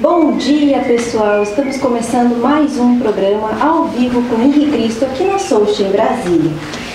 Bom dia, pessoal! Estamos começando mais um programa ao vivo com Henri Cristo aqui na Souche, em Brasília.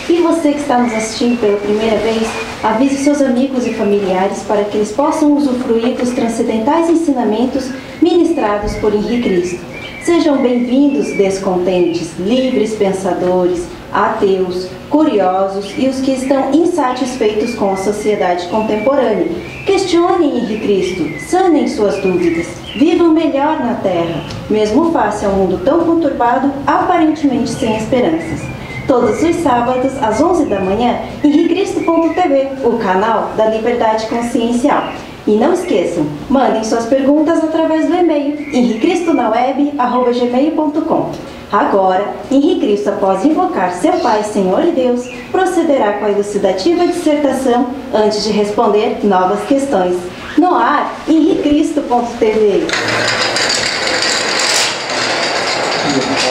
E você que está nos assistindo pela primeira vez, avise seus amigos e familiares para que eles possam usufruir dos transcendentais ensinamentos ministrados por Henri Cristo. Sejam bem-vindos, descontentes, livres pensadores, ateus, curiosos e os que estão insatisfeitos com a sociedade contemporânea. Questionem Henri Cristo, sanem suas dúvidas, vivam melhor na Terra, mesmo face a um mundo tão conturbado, aparentemente sem esperanças. Todos os sábados, às 11 da manhã, henricristo.tv, o canal da Liberdade Consciencial. E não esqueçam, mandem suas perguntas através do e-mail henricristonaweb@gmail.com. Agora, Henri Cristo, após invocar seu Pai, Senhor e Deus, procederá com a elucidativa dissertação antes de responder novas questões. No ar, henricristo.tv.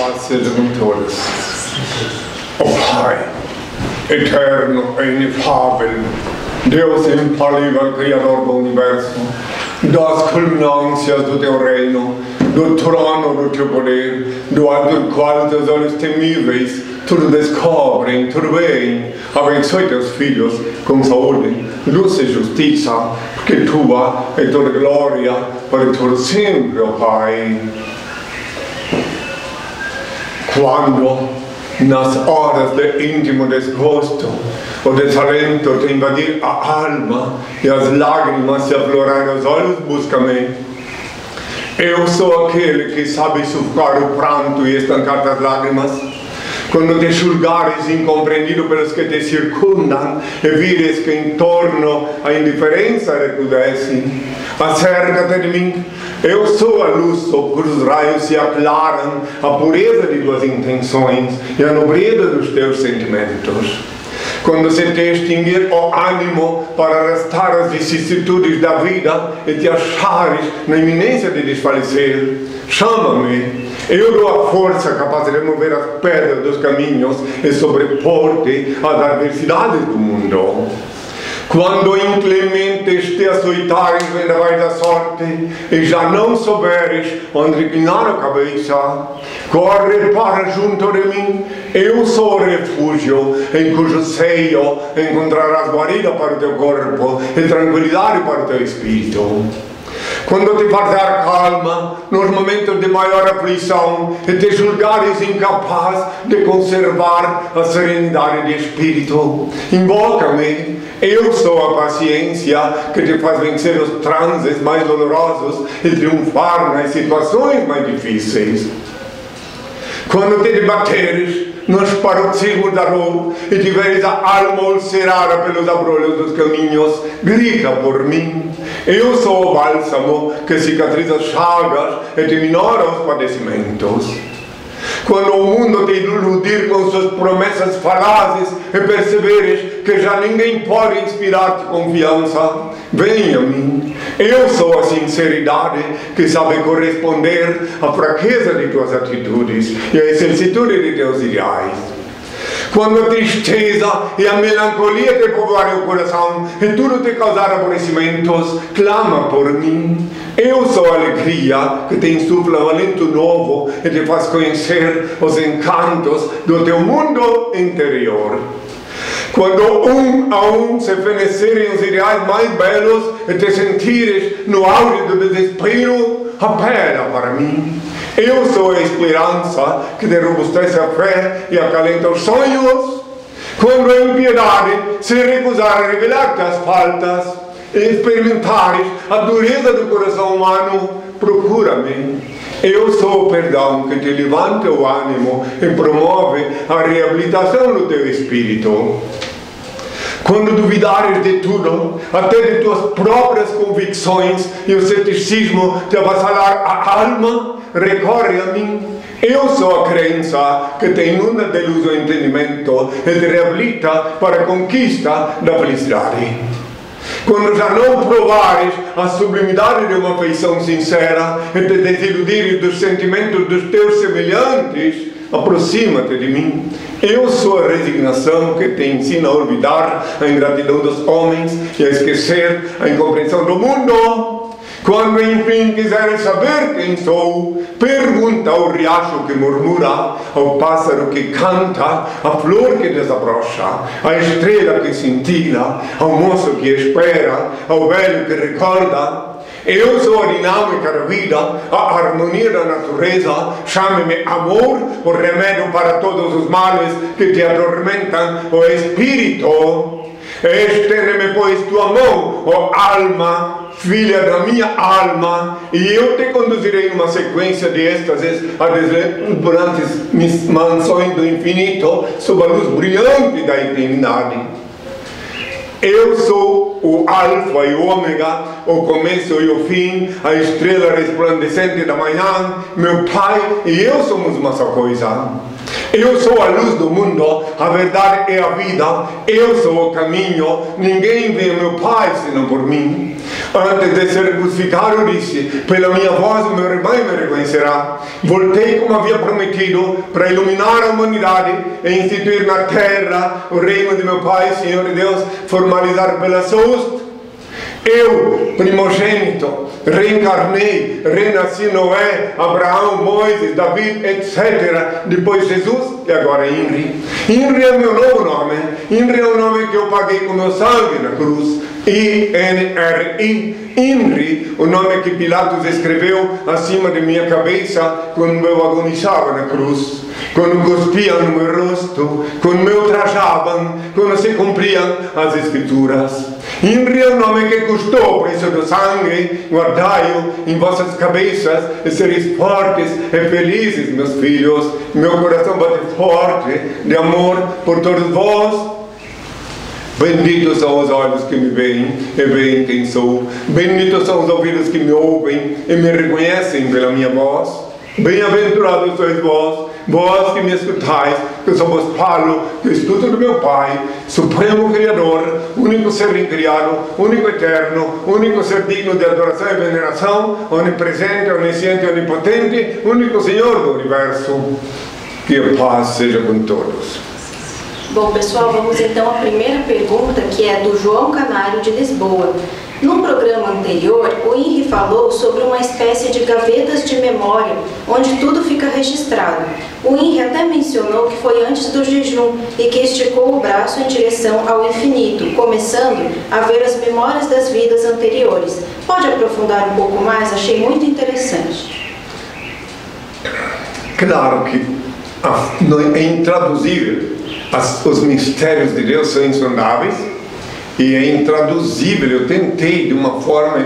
Paz seja com todos. Ó Pai, eterno e inefável, Deus infalível, Criador do Universo, das culminâncias do Teu reino, do trono do Teu poder, do alto do qual Teus olhos temíveis tudo descobrem, tudo bem. Abençoe Teus filhos com saúde, luz e justiça, porque Tua é toda glória para todo sempre, ó Pai. Quando nas horas de íntimo desgosto, o desalento te invadir a alma e as lágrimas se aflorar nos olhos, busca-me. Eu sou aquele que sabe sufocar o pranto e estancar as lágrimas. Quando te julgares incompreendido pelos que te circundam e vires que em torno a indiferença recrudesce, acércate de mim. Eu sou a luz sob cujos raios se aclaram a pureza de tuas intenções e a nobreza dos teus sentimentos. Quando se te extinguir o ânimo para arrastar as vicissitudes da vida e te achares na iminência de desfalecer, chama-me. Eu dou a força capaz de remover as pedras dos caminhos e sobrepor-te às adversidades do mundo. Quando inclementes te açoitares vendavais da sorte e já não souberes onde reclinar a cabeça, corre para junto de mim. Eu sou o refúgio em cujo seio encontrarás guarida para o teu corpo e tranquilidade para o teu espírito. Quando te faltar calma nos momentos de maior aflição e te julgares incapaz de conservar a serenidade de espírito, invoca-me. Eu sou a paciência que te faz vencer os transes mais dolorosos e triunfar nas situações mais difíceis. Quando te debateres nos paroxismos da dor e tiveres a alma ulcerada pelos abrolhos dos caminhos, grita por mim. Eu sou o bálsamo que cicatriza as chagas e te minora os padecimentos. Quando o mundo te iludir com suas promessas falazes e perceberes que já ninguém pode inspirar-te confiança, venha a mim. Eu sou a sinceridade que sabe corresponder à fraqueza de tuas atitudes e à excelsitude de teus ideais. Quando a tristeza e a melancolia te povoarem o coração e tudo te causar aborrecimentos, clama por mim. Eu sou a alegria que te insufla um alento novo e te faz conhecer os encantos do teu mundo interior. Quando um a um se fenecerem os ideais mais belos e te sentires no auge do desespero, apela para mim. Eu sou a esperança que te robustece a fé e acalenta os sonhos. Quando a impiedade se recusar a revelar-te as faltas e experimentares a dureza do coração humano, procura-me. Eu sou o perdão que te levanta o ânimo e promove a reabilitação do teu espírito. Quando duvidares de tudo, até de tuas próprias convicções, e o ceticismo te avassalar a alma, recorre a mim. Eu sou a crença que te inunda de luz o entendimento e te reabilita para a conquista da felicidade. Quando já não provares a sublimidade de uma afeição sincera e te desiludires dos sentimentos dos teus semelhantes, aproxima-te de mim. Eu sou a resignação que te ensina a olvidar a ingratidão dos homens e a esquecer a incompreensão do mundo. Quando enfim quiseres saber quem sou, pergunta ao riacho que murmura, ao pássaro que canta, à flor que desabrocha, à estrela que cintila, ao moço que espera, ao velho que recorda. Eu sou a dinâmica da vida, a harmonia da natureza. Chame-me amor, o remédio para todos os males que te atormentam, o Espírito. Estende-me, pois, tua mão, ó alma, filha da minha alma, e eu te conduzirei numa sequência de êxtases a deslumbrantes mansões do infinito, sob a luz brilhante da eternidade. Eu sou o alfa e o ômega, o começo e o fim, a estrela resplandecente da manhã. Meu Pai e eu somos uma só coisa. Eu sou a luz do mundo, a verdade é a vida, eu sou o caminho, ninguém vê meu Pai senão por mim. Antes de ser crucificado eu disse, pela minha voz o meu rebanho me reconhecerá. Voltei como havia prometido, para iluminar a humanidade e instituir na terra o reino de meu Pai, Senhor e Deus, formalizar pela soust. Eu, primogênito, reencarnei, renasci Noé, Abraão, Moisés, David, etc. Depois Jesus e agora Inri. Inri é meu novo nome. Inri é o nome que eu paguei com meu sangue na cruz. I-N-R-I. Inri, o nome que Pilatos escreveu acima de minha cabeça quando eu agonizava na cruz, quando cuspiam no meu rosto, quando me ultrajavam, quando se cumpriam as escrituras. Inri é o nome que custou o preço do sangue. Guardai-o em vossas cabeças e sereis fortes e felizes, meus filhos. Meu coração bate forte de amor por todos vós. Benditos são os olhos que me veem e veem quem sou. Benditos são os ouvidos que me ouvem e me reconhecem pela minha voz. Bem-aventurados sois vós, vós que me escutais, que sou vos falo, que estudo do meu Pai, Supremo Criador, único ser incriado, único eterno, único ser digno de adoração e veneração, onipresente, onisciente e onipotente, único Senhor do Universo. Que a paz seja com todos. Bom, pessoal, vamos então à primeira pergunta, que é do João Canário de Lisboa. No programa anterior, o Henri falou sobre uma espécie de gavetas de memória, onde tudo fica registrado. O Henri até mencionou que foi antes do jejum e que esticou o braço em direção ao infinito, começando a ver as memórias das vidas anteriores. Pode aprofundar um pouco mais? Achei muito interessante. Claro que é intraduzível. Os mistérios de Deus são insondáveis e é intraduzível. Eu tentei, de uma forma,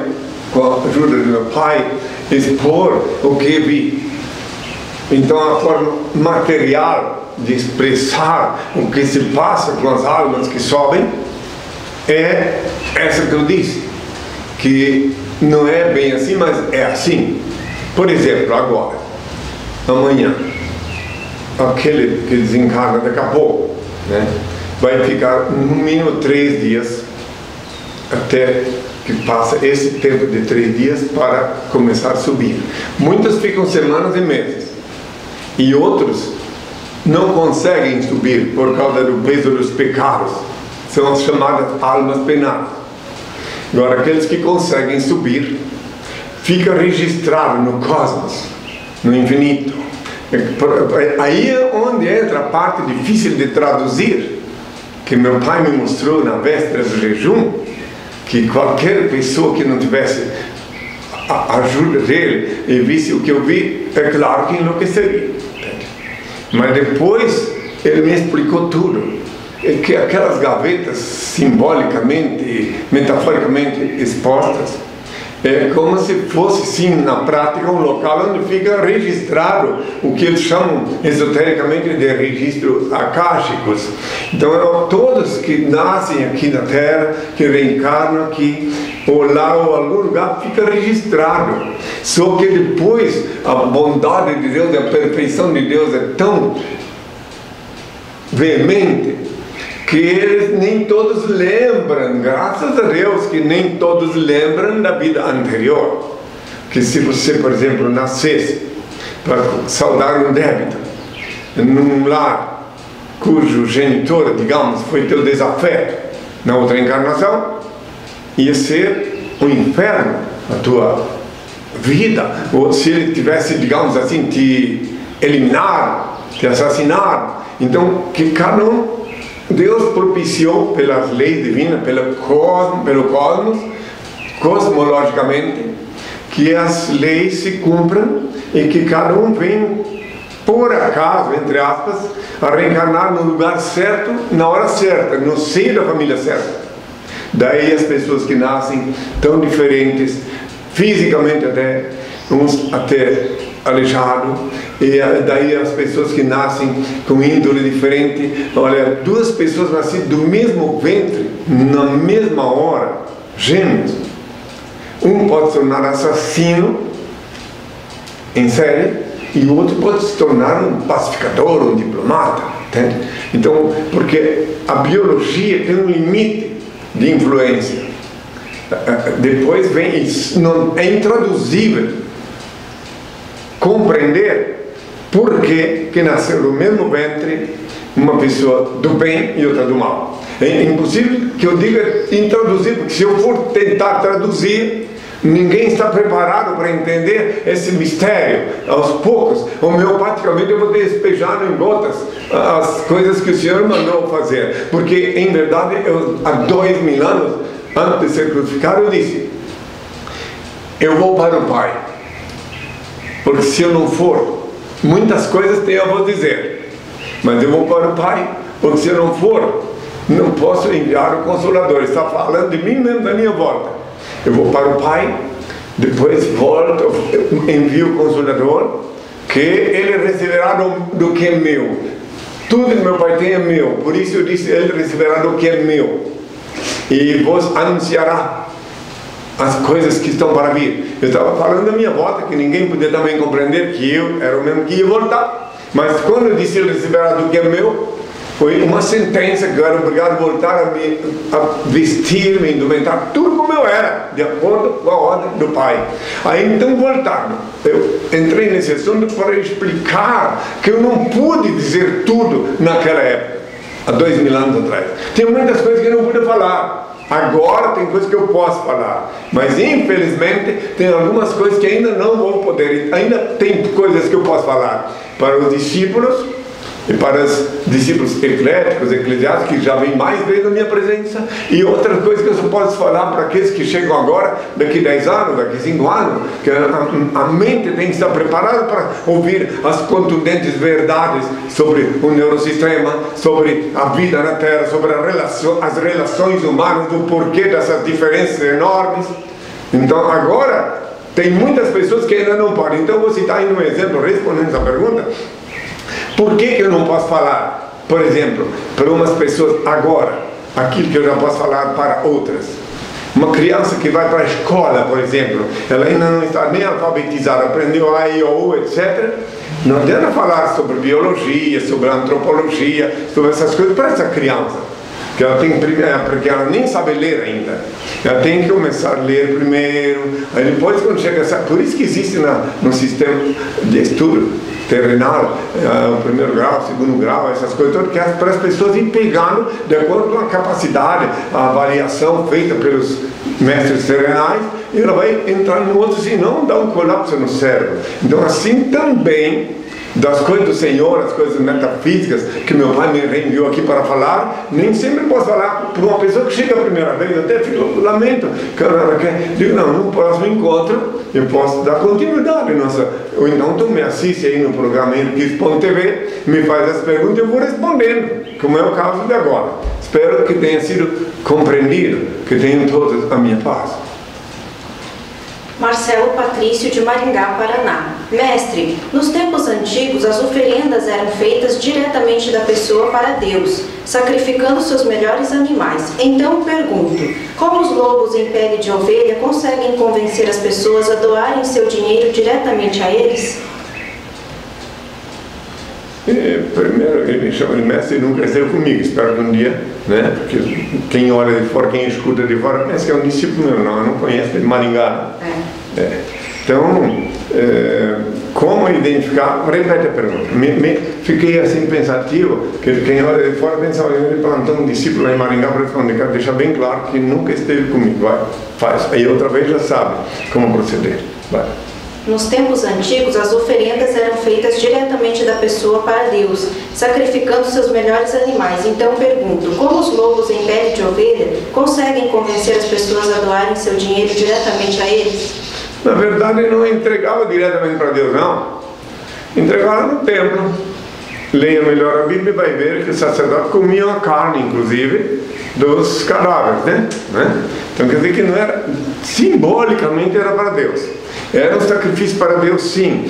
com a ajuda do meu pai, expor o que vi. Então, a forma material de expressar o que se passa com as almas que sobem é essa que eu disse, que não é bem assim, mas é assim. Por exemplo, agora, amanhã, aquele que desencarna daqui a pouco, né, vai ficar no mínimo 3 dias até que passa esse tempo de 3 dias para começar a subir. Muitos ficam semanas e meses e outros não conseguem subir por causa do peso dos pecados. São as chamadas almas penadas. Agora, aqueles que conseguem subir, fica registrado no cosmos, no infinito. Aí é onde entra a parte difícil de traduzir, que meu pai me mostrou na véspera do jejum, que qualquer pessoa que não tivesse a ajuda dele e visse o que eu vi, é claro que enlouqueceria. Mas depois ele me explicou tudo, que aquelas gavetas simbolicamente e metaforicamente expostas é como se fosse, sim, na prática, um local onde fica registrado o que eles chamam esotericamente de registros akáshicos. Então, todos que nascem aqui na Terra, que reencarnam aqui, ou lá ou em algum lugar, fica registrado. Só que depois a bondade de Deus, a perfeição de Deus é tão veemente que eles nem todos lembram, graças a Deus que nem todos lembram da vida anterior. Que se você, por exemplo, nascesse para saldar um débito num lar cujo genitor, digamos, foi teu desafeto na outra encarnação, ia ser um inferno a tua vida, ou se ele tivesse, digamos assim, te eliminar, te assassinar. Então, que cada um, Deus propiciou pelas leis divinas, pelo cosmos, cosmologicamente, que as leis se cumpram e que cada um vem, por acaso, entre aspas, a reencarnar no lugar certo, na hora certa, no seio da família certa. Daí as pessoas que nascem tão diferentes, fisicamente até, uns até aleijados, e daí as pessoas que nascem com índole diferente. Olha, duas pessoas nascidas do mesmo ventre, na mesma hora, gêmeos, um pode se tornar assassino em série, e o outro pode se tornar um pacificador, um diplomata, entende? Então, porque a biologia tem um limite de influência. Depois vem isso, não é intraduzível compreender por que nasceu do mesmo ventre uma pessoa do bem e outra do mal. É impossível que eu diga intraduzível, porque se eu for tentar traduzir, ninguém está preparado para entender esse mistério. Aos poucos, homeopaticamente, eu vou despejar em gotas as coisas que o Senhor mandou fazer. Porque, em verdade, há 2000 anos, antes de ser crucificado, eu disse: eu vou para o Pai. Porque se eu não for, muitas coisas tenho a vos dizer. Mas eu vou para o Pai. Porque se eu não for, não posso enviar o Consolador. Ele está falando de mim mesmo, da minha volta. Eu vou para o Pai, depois volto, envio o Consolador, que ele receberá do que é meu. Tudo que meu Pai tem é meu, por isso eu disse: ele receberá do que é meu, e vos anunciará as coisas que estão para vir. Eu estava falando da minha volta, que ninguém podia também compreender que eu era o mesmo que ia voltar, mas quando eu disse: ele receberá do que é meu, foi uma sentença que eu era obrigado a voltar a vestir-me, indumentar tudo como eu era, de acordo com a ordem do Pai. Aí então voltando, eu entrei nesse assunto para explicar que eu não pude dizer tudo naquela época, há 2000 anos atrás. Tem muitas coisas que eu não pude falar. Agora tem coisas que eu posso falar, mas infelizmente tem algumas coisas que ainda não vou poder. Ainda tem coisas que eu posso falar para os discípulos e para os discípulos ecléticos, eclesiásticos, que já vêm mais vezes na minha presença, e outras coisas que eu só posso falar para aqueles que chegam agora, daqui 10 anos, daqui 5 anos, que a mente tem que estar preparada para ouvir as contundentes verdades sobre o neurosistema, sobre a vida na Terra, sobre as relações humanas, do porquê dessas diferenças enormes. Então agora tem muitas pessoas que ainda não podem. Então eu vou citar aí um exemplo, respondendo essa pergunta. Por que eu não posso falar, por exemplo, para umas pessoas agora, aquilo que eu já posso falar para outras? Uma criança que vai para a escola, por exemplo, ela ainda não está nem alfabetizada, aprendeu A, I, O, U, etc. Não adianta falar sobre biologia, sobre antropologia, sobre essas coisas para essa criança, que ela tem porque ela nem sabe ler ainda. Ela tem que começar a ler primeiro, aí depois quando chega essa... Por isso que existe no sistema de estudo terrenal, o primeiro grau, o segundo grau, essas coisas todas, que é para as pessoas irem pegando de acordo com a capacidade, a avaliação feita pelos mestres terrenais, e ela vai entrar no outro, senão dá um colapso no cérebro. Então assim também das coisas do Senhor, as coisas metafísicas que meu Pai me reenviou aqui para falar, nem sempre posso falar para uma pessoa que chega a primeira vez. Eu até fico, lamento, digo, não, no próximo encontro eu posso dar continuidade. Ou então tu me assiste aí no programa Henriquez.tv, me faz as perguntas e eu vou respondendo, como é o caso de agora. Espero que tenha sido compreendido, que tenham todos a minha paz. Marcelo Patrício, de Maringá, Paraná. Mestre, nos tempos antigos as oferendas eram feitas diretamente da pessoa para Deus, sacrificando seus melhores animais. Então pergunto, como os lobos em pele de ovelha conseguem convencer as pessoas a doarem seu dinheiro diretamente a eles? Primeiro, ele me chama de mestre e nunca esteve comigo. Espero que um dia, né? Porque quem olha de fora, quem escuta de fora, pensa que é um discípulo meu. Não, eu não conheço, ele de Maringá. Então, como identificar? Repete a pergunta. Fiquei assim pensativo, que quem olha de fora pensa, ele plantou um discípulo em Maringá para responder, quero deixar bem claro que nunca esteve comigo. Vai, faz. Aí outra vez já sabe como proceder. Vai. Nos tempos antigos, as oferendas eram feitas diretamente da pessoa para Deus, sacrificando seus melhores animais. Então pergunto, como os lobos em pele de ovelha conseguem convencer as pessoas a doarem seu dinheiro diretamente a eles? Na verdade, não entregava diretamente para Deus, não. Entregava no templo. Leia melhor a Bíblia e vai ver que o sacerdote comia a carne, inclusive, dos cadáveres, né? Então quer dizer que não era, simbolicamente era para Deus. Era um sacrifício para Deus, sim.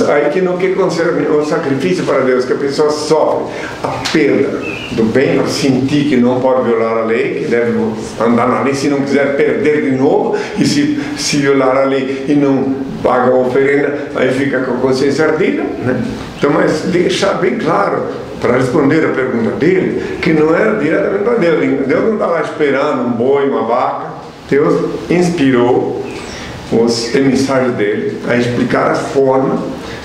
Aí que no que concerne o sacrifício para Deus, que a pessoa sofre a perda do bem, para sentir que não pode violar a lei, que deve andar na lei, se não quiser perder de novo, e se violar a lei e não paga a oferenda, aí fica com a consciência ardida, né? Então, mas deixar bem claro, para responder a pergunta dele, que não era diretamente para Deus. Deus não estava esperando um boi, uma vaca. Deus inspirou os emissários dele a explicar a forma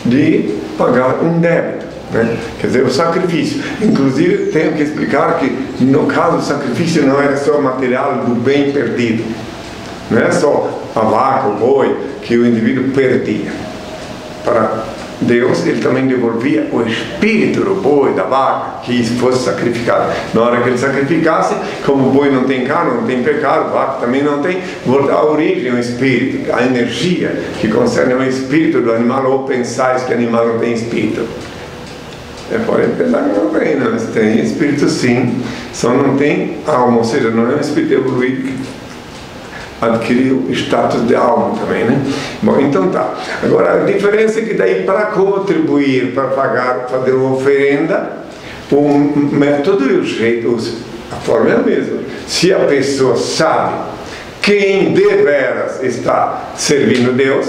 de pagar um débito, né? Quer dizer, o sacrifício. Inclusive, tenho que explicar que, no caso, o sacrifício não era só material do bem perdido. Não é só a vaca, o boi, que o indivíduo perdia. Para Deus, ele também devolvia o espírito do boi, da vaca, que fosse sacrificado. Na hora que ele sacrificasse, como o boi não tem carne, não tem pecado, a vaca também não tem, voltar à origem, ao espírito, a energia que concerne ao espírito do animal, ou pensais que o animal não tem espírito. Podem pensar que não tem, não, mas tem espírito sim, só não tem alma, ou seja, não é um espírito evoluído que adquiriu status de alma também, né? Bom, então tá. Agora, a diferença é que daí, para contribuir, para pagar, fazer uma oferenda, o método e o jeito, a forma é a mesma. Se a pessoa sabe quem deveras está servindo Deus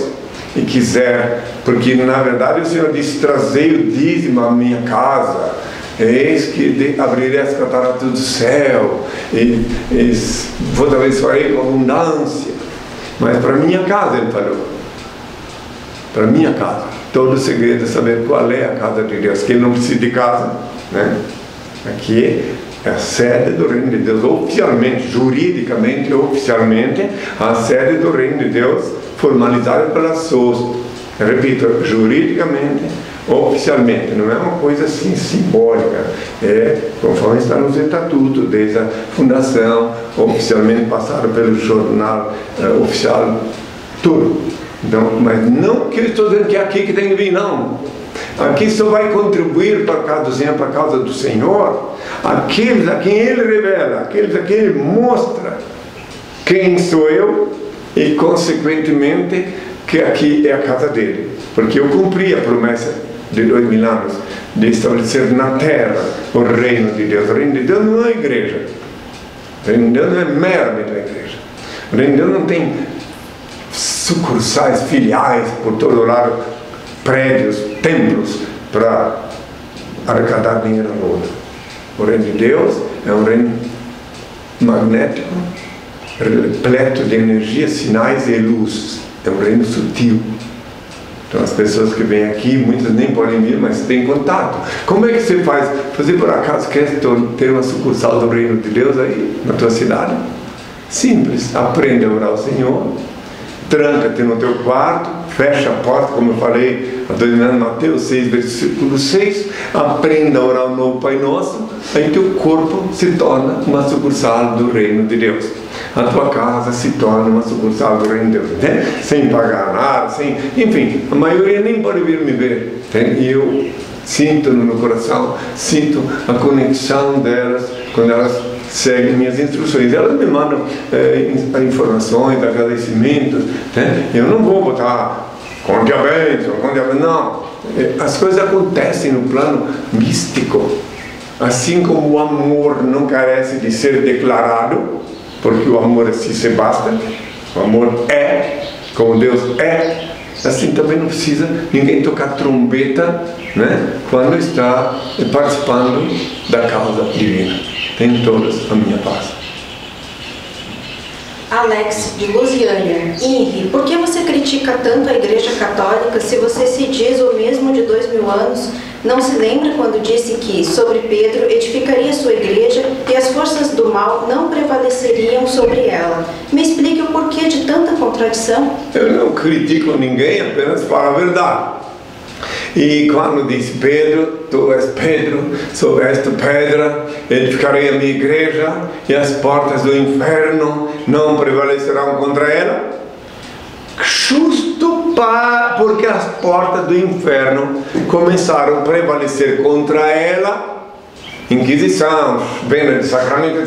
e quiser, porque na verdade o Senhor disse, trazei o dízimo à minha casa, eis que abrirei as cataratas do céu, e vos abençoarei com abundância. Mas para minha casa, ele falou, para minha casa. Todo o segredo é saber qual é a casa de Deus, que ele não precisa de casa, né? Aqui é a sede do reino de Deus, oficialmente, juridicamente, oficialmente, a sede do reino de Deus, formalizada pela SOS. Repito, juridicamente, oficialmente, não é uma coisa assim simbólica, é conforme está nos estatutos, desde a fundação, oficialmente passado pelo jornal oficial, tudo. Então, mas não que eu estou dizendo que é aqui que tem que vir, não. Aqui só vai contribuir para a causa do Senhor, para a causa do Senhor, aqueles a quem Ele revela, aqueles a quem Ele mostra quem sou eu e, consequentemente, que aqui é a casa dele. Porque eu cumpri a promessa de 2000 anos de estabelecer na terra o reino de Deus. O reino de Deus não é a igreja. O reino de Deus não é meramente a igreja. O reino de Deus não tem sucursais, filiais por todo lado, prédios, templos para arrecadar dinheiro ao mundo. O reino de Deus é um reino magnético, repleto de energia, sinais e luz. É um reino sutil. Então as pessoas que vêm aqui, muitas nem podem vir, mas têm contato. Como é que você faz? Você por acaso quer ter uma sucursal do reino de Deus aí na tua cidade? Simples, aprende a orar ao Senhor, tranca-te no teu quarto, fecha a porta, como eu falei há 2 anos, Mateus 6, versículo 6, aprenda a orar o novo Pai Nosso, aí teu corpo se torna uma sucursal do reino de Deus. A tua casa se torna uma sucursal do reino de Deus, né? Sem pagar nada, enfim, a maioria nem pode vir me ver, e eu sinto no meu coração, sinto a conexão delas quando elas seguem minhas instruções. Elas me mandam informações, agradecimentos, né? Eu não vou botar conte a bênção, não. As coisas acontecem no plano místico, assim como o amor não carece de ser declarado, porque o amor assim se basta, o amor é como Deus é, assim também não precisa ninguém tocar trombeta, né, quando está participando da causa divina. Tem todas a minha paz. Alex, de Lusiânia. Henri, por que você critica tanto a Igreja Católica se você se diz o mesmo de 2000 anos? Não se lembra quando disse que, sobre Pedro, edificaria sua igreja e as forças do mal não prevaleceriam sobre ela? Me explique o porquê de tanta contradição. Eu não critico ninguém, apenas falo a verdade. E quando disse Pedro, tu és Pedro, sobre esta pedra edificarei a minha igreja e as portas do inferno não prevalecerão contra ela, justo porque as portas do inferno começaram a prevalecer contra ela, Inquisição, venda de sacramento,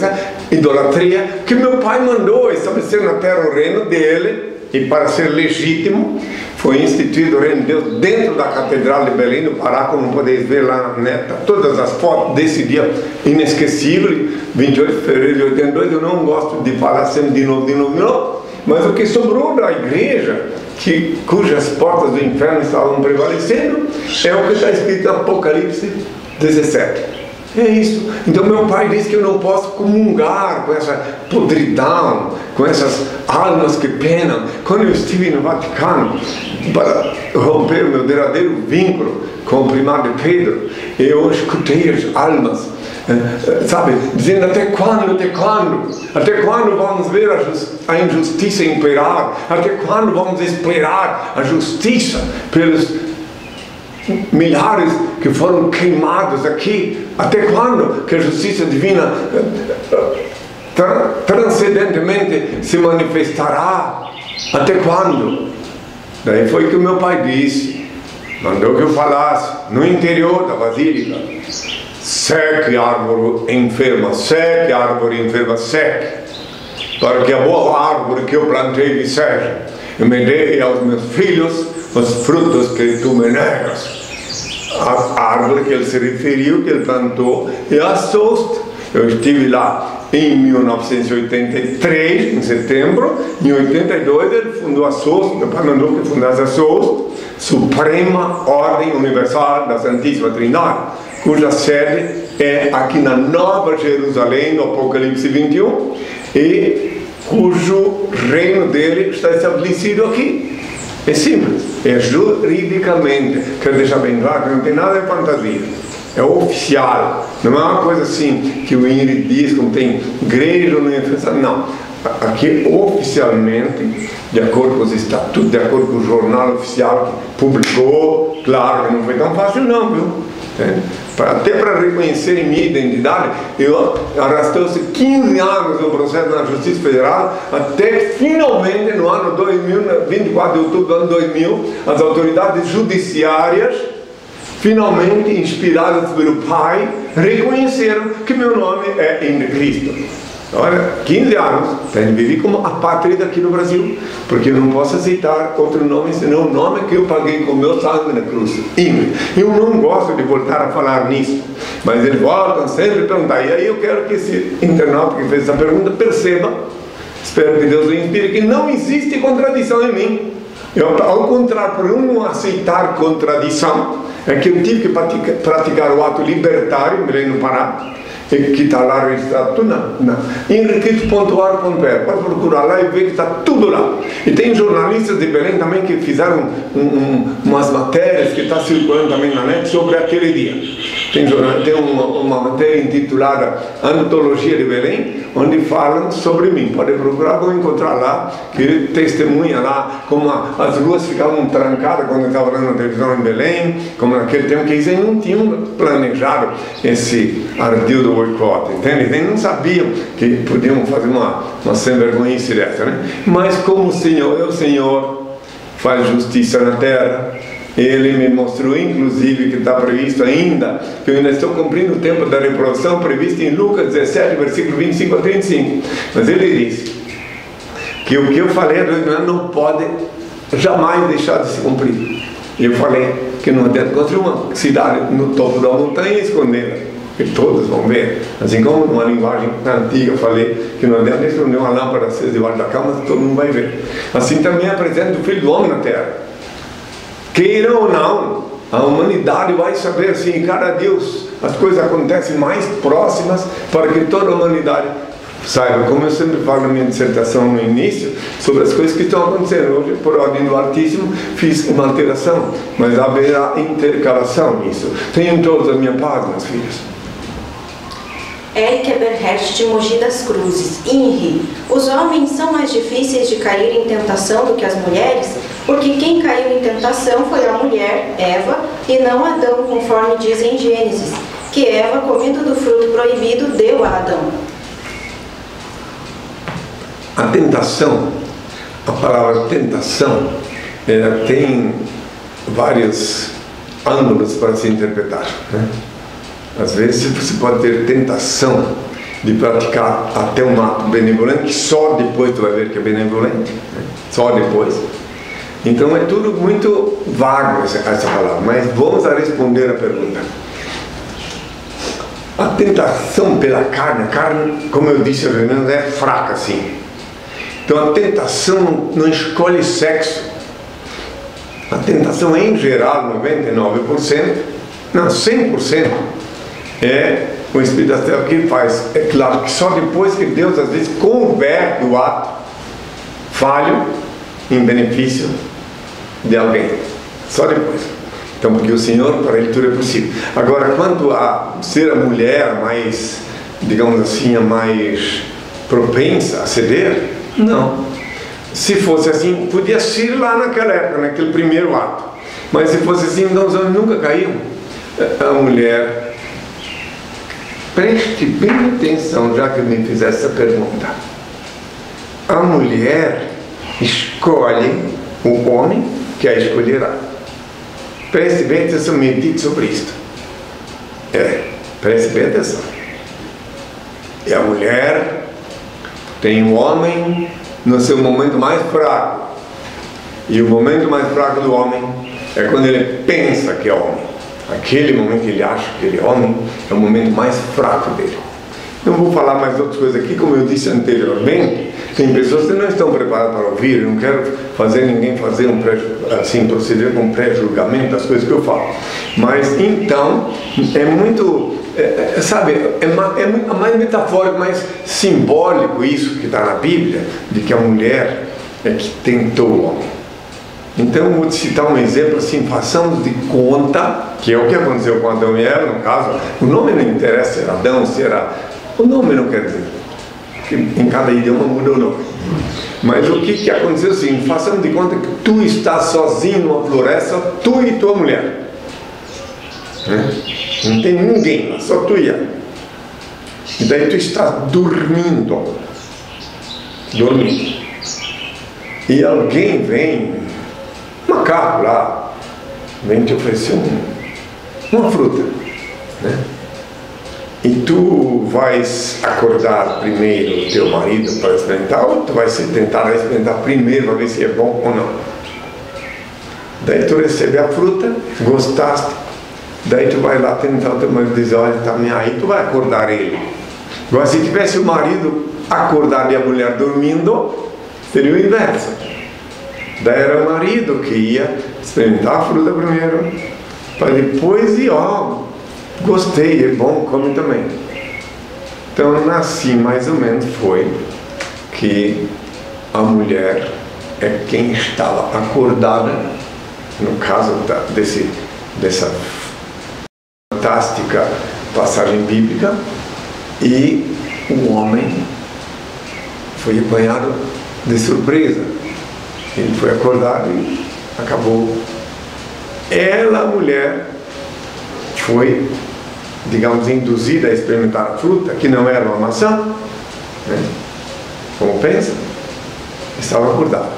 idolatria, que meu pai mandou estabelecer na terra o reino dele, e para ser legítimo foi instituído o reino de Deus dentro da Catedral de Belém, no Pará, como podeis ver lá na neta, todas as fotos desse dia inesquecível, 28 de fevereiro de 82. Eu não gosto de falar sempre de novo, mas o que sobrou da igreja, cujas portas do inferno estavam prevalecendo, é o que está escrito em Apocalipse 17. É isso. Então meu pai disse que eu não posso comungar com essa podridão, com essas almas que penam. Quando eu estive no Vaticano para romper o meu verdadeiro vínculo com o primado Pedro, eu escutei as almas, sabe, dizendo: até quando vamos ver a injustiça imperar? Até quando vamos esperar a justiça pelos milhares que foram queimados aqui? Até quando que a justiça divina transcendentemente se manifestará? Até quando? Daí foi que o meu pai disse, mandou que eu falasse no interior da basílica: seque árvore enferma, seque, para que a boa árvore que eu plantei viceja e me dê aos meus filhos os frutos que tu me negas. A árvore que ele se referiu, que ele plantou, é a Sost. Eu estive lá em 1983, em setembro. Em 82 ele fundou a Sost, meu pai mandou que fundasse a Sost, Suprema Ordem Universal da Santíssima Trindade, cuja sede é aqui na Nova Jerusalém, no Apocalipse 21, e cujo reino dele está estabelecido aqui. É simples, é juridicamente, quero deixar bem claro que não tem nada de fantasia, é oficial, não é uma coisa assim que o INRI diz, como tem igreja, não, aqui oficialmente, de acordo com os estatutos, de acordo com o jornal oficial que publicou, claro que não foi tão fácil não, viu? Até para reconhecer minha identidade, eu arrastou-se 15 anos no processo na Justiça Federal, até que finalmente no ano 2000, 24 de outubro do ano 2000, as autoridades judiciárias, finalmente inspiradas pelo pai, reconheceram que meu nome é Henri Cristo. Olha, 15 anos, tenho vivido como apátrida aqui no Brasil, porque eu não posso aceitar outro nome senão o nome que eu paguei com o meu sangue na cruz, Henri. Eu não gosto de voltar a falar nisso, mas eles voltam sempre a perguntar, e aí eu quero que esse internauta que fez essa pergunta perceba, espero que Deus o inspire, que não existe contradição em mim. Ao contrário, por eu não aceitar contradição, é que eu tive que praticar o ato libertário em Belém, no Pará, que está lá registrado tudo na henricristo.org.br. Pode procurar lá e ver que está tudo lá. E tem jornalistas de Belém também que fizeram umas matérias que está circulando também na net sobre aquele dia. Tem uma matéria intitulada Antologia de Belém, onde falam sobre mim. Pode procurar, vão encontrar lá, que ele testemunha lá como as ruas ficavam trancadas quando eu estava lá na televisão em Belém, como naquele tempo que eles não tinham planejado esse ardil do boicote, entende? Eles não sabiam que podiam fazer uma sem-vergonhice dessa, né? Mas como o Senhor faz justiça na terra, Ele me mostrou, inclusive, que está previsto ainda, que eu ainda estou cumprindo o tempo da reprovação previsto em Lucas 17, versículo 25 a 35. Mas Ele disse que o que eu falei há 2 anos não pode jamais deixar de se cumprir. Eu falei que não adianta construir uma cidade no topo da montanha e escondê-la, que todos vão ver. Assim como numa linguagem antiga eu falei que não adianta esconder uma lâmpada acesa debaixo da cama, todo mundo vai ver. Assim também apresenta o Filho do Homem na terra. Queira ou não, a humanidade vai saber assim, cada dia as coisas acontecem mais próximas para que toda a humanidade Saiba, como eu sempre falo na minha dissertação no início, sobre as coisas que estão acontecendo. Hoje, por ordem do Altíssimo, fiz uma alteração, mas haverá intercalação nisso. Tenham todos a minha paz, meus filhos. Eric Eberhard de Mogi das Cruzes, INRI. Os homens são mais difíceis de cair em tentação do que as mulheres, porque quem caiu em tentação foi a mulher, Eva, e não Adão, conforme diz em Gênesis, que Eva, comendo do fruto proibido, deu a Adão. A tentação, a palavra tentação, ela tem vários ângulos para se interpretar, né? Às vezes você pode ter tentação de praticar até um ato benevolente, que só depois tu vai ver que é benevolente, né? Só depois. Então é tudo muito vago essa palavra, mas vamos a responder a pergunta. A tentação pela carne, a carne, como eu disse, é fraca assim. Então a tentação não escolhe sexo. A tentação em geral, 99%, não, 100%, é o Espírito das Trevas que faz. É claro que só depois que Deus às vezes converte o ato falho em benefício de alguém. Só depois. Então, porque o Senhor, para ele tudo é possível. Agora, quanto a ser a mulher mais, digamos assim, a mais propensa a ceder, não. Se fosse assim, podia ser lá naquela época, naquele primeiro ato. Mas se fosse assim, então os homens nunca caíam. A mulher, preste bem atenção, já que me fizesse essa pergunta. A mulher escolhe o homem que a escolherá. Preste bem atenção, medite sobre isto. Preste bem atenção. E a mulher tem o homem no seu momento mais fraco. E o momento mais fraco do homem é quando ele pensa que é homem. Aquele momento que ele acha que ele é homem é o momento mais fraco dele. Não vou falar mais outras coisas aqui, como eu disse anteriormente. Tem pessoas que não estão preparadas para ouvir. Eu não quero fazer ninguém fazer proceder com pré-julgamento das coisas que eu falo. Mas então, é muito, é mais metafórico, mais simbólico isso que está na Bíblia, de que a mulher é que tentou o homem. Então, vou citar um exemplo assim: façamos de conta, que é o que aconteceu com Adão e Eva, no caso. O nome não interessa, se era Adão, se era... O nome não quer dizer, que em cada idioma muda o nome. Mas o que aconteceu assim: façamos de conta que tu estás sozinho numa floresta, tu e tua mulher, né? Não tem ninguém lá, só tu e ela. E daí tu estás dormindo. E alguém vem, um macaco lá, vem te oferecer uma fruta, né? E tu vais acordar primeiro o teu marido para experimentar, ou tu vais tentar experimentar primeiro para ver se é bom ou não. Daí tu recebe a fruta, gostaste, daí tu vai lá tentar, o teu marido diz: olha, tá aí, tu vai acordar ele. Agora, se tivesse o marido acordado e a mulher dormindo, seria o inverso. Daí era o marido que ia experimentar a fruta primeiro, para depois ir, gostei, é bom, come também. Então, assim, mais ou menos foi que a mulher é quem estava acordada, no caso dessa fantástica passagem bíblica, e o homem foi apanhado de surpresa. Ele foi acordado e acabou. Ela, a mulher, foi, digamos, induzida a experimentar a fruta, que não era uma maçã, né? Como pensa? Estava acordada.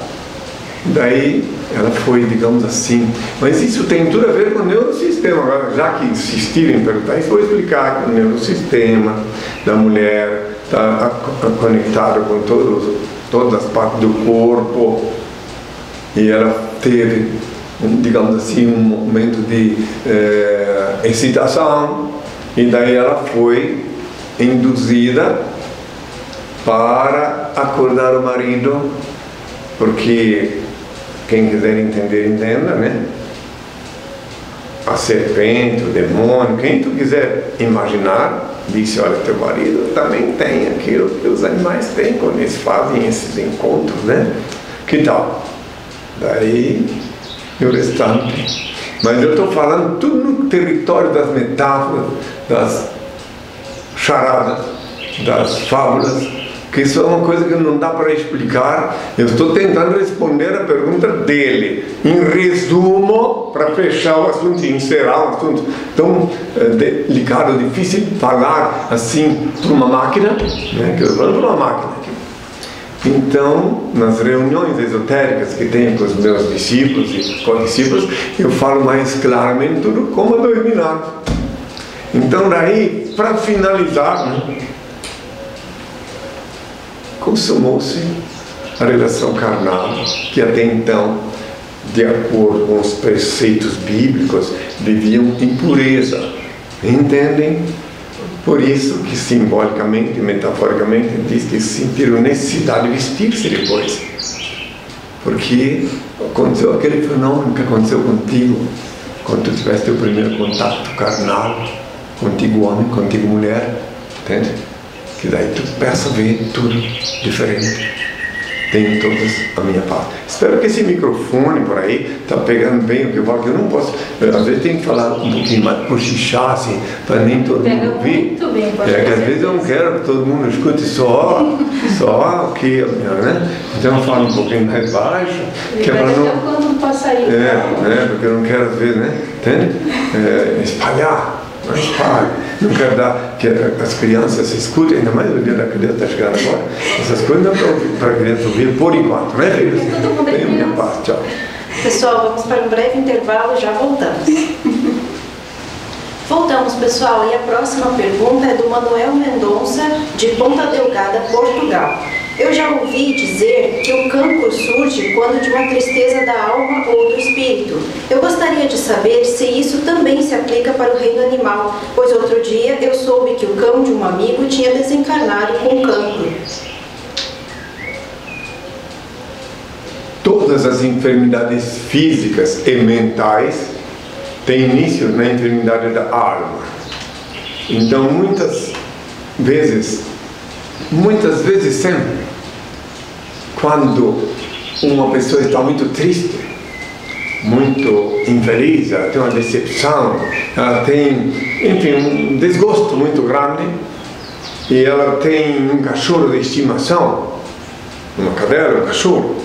Daí ela foi, digamos assim, mas isso tem tudo a ver com o neurosistema. Agora, já que insistirem em perguntar isso, vou explicar que o neurosistema da mulher está conectado com todas as partes do corpo, e ela teve, digamos assim, um momento de excitação, e daí ela foi induzida para acordar o marido, porque quem quiser entender, entenda, né? A serpente, o demônio, quem tu quiser imaginar, disse, olha, teu marido também tem aquilo que os animais têm quando eles fazem esses encontros, né? Que tal? Daí, o restante. Mas eu estou falando tudo no território das metáforas, das charadas, das fábulas, que isso é uma coisa que não dá para explicar. Eu estou tentando responder a pergunta dele, em resumo, para fechar o assunto e encerrar o assunto tão delicado, difícil de falar assim para uma máquina, né? Que eu estou falando para uma máquina aqui. Então, nas reuniões esotéricas que tenho com os meus discípulos e condiscípulos, eu falo mais claramente tudo como dominado. Então, daí, para finalizar, né, consumou-se a relação carnal, que até então, de acordo com os preceitos bíblicos, viviam em pureza. Entendem? Por isso que simbolicamente, metaforicamente, diz que sentiram necessidade de vestir-se depois. Porque aconteceu aquele fenômeno que aconteceu contigo, quando tu tiveste o primeiro contato carnal, contigo homem, contigo mulher, entende? Que daí tu peça a ver tudo diferente. Tenho todas a minha parte. Espero que esse microfone por aí está pegando bem o que eu falo, que eu não posso, às vezes tem que falar um pouquinho mais, cochichar assim, para nem todo mundo ouvir. Muito bem, pode que às vezes eu não quero que todo mundo escute só o que, né? Então eu falo um pouquinho mais baixo, que é para não... quando passar aí. Porque eu não quero, às vezes, né? Entende? Espalhar. Não quero dar que as crianças escutem, ainda mais o dia da criança está chegando agora. Essas coisas não estão para a criança ouvir por enquanto, né, filhos? Tenho minha paz, tchau. Pessoal, vamos para um breve intervalo e já voltamos. Voltamos, pessoal, e a próxima pergunta é do Manuel Mendonça, de Ponta Delgada, Portugal. Eu já ouvi dizer que o cancro surge quando de uma tristeza da alma ou do espírito. Eu gostaria de saber se isso também se aplica para o reino animal, pois outro dia eu soube que o cão de um amigo tinha desencarnado com cancro. Todas as enfermidades físicas e mentais têm início na enfermidade da alma. Então, muitas vezes sempre, quando uma pessoa está muito triste, muito infeliz, ela tem uma decepção, ela tem, enfim, um desgosto muito grande, e ela tem um cachorro de estimação, uma cadela, um cachorro.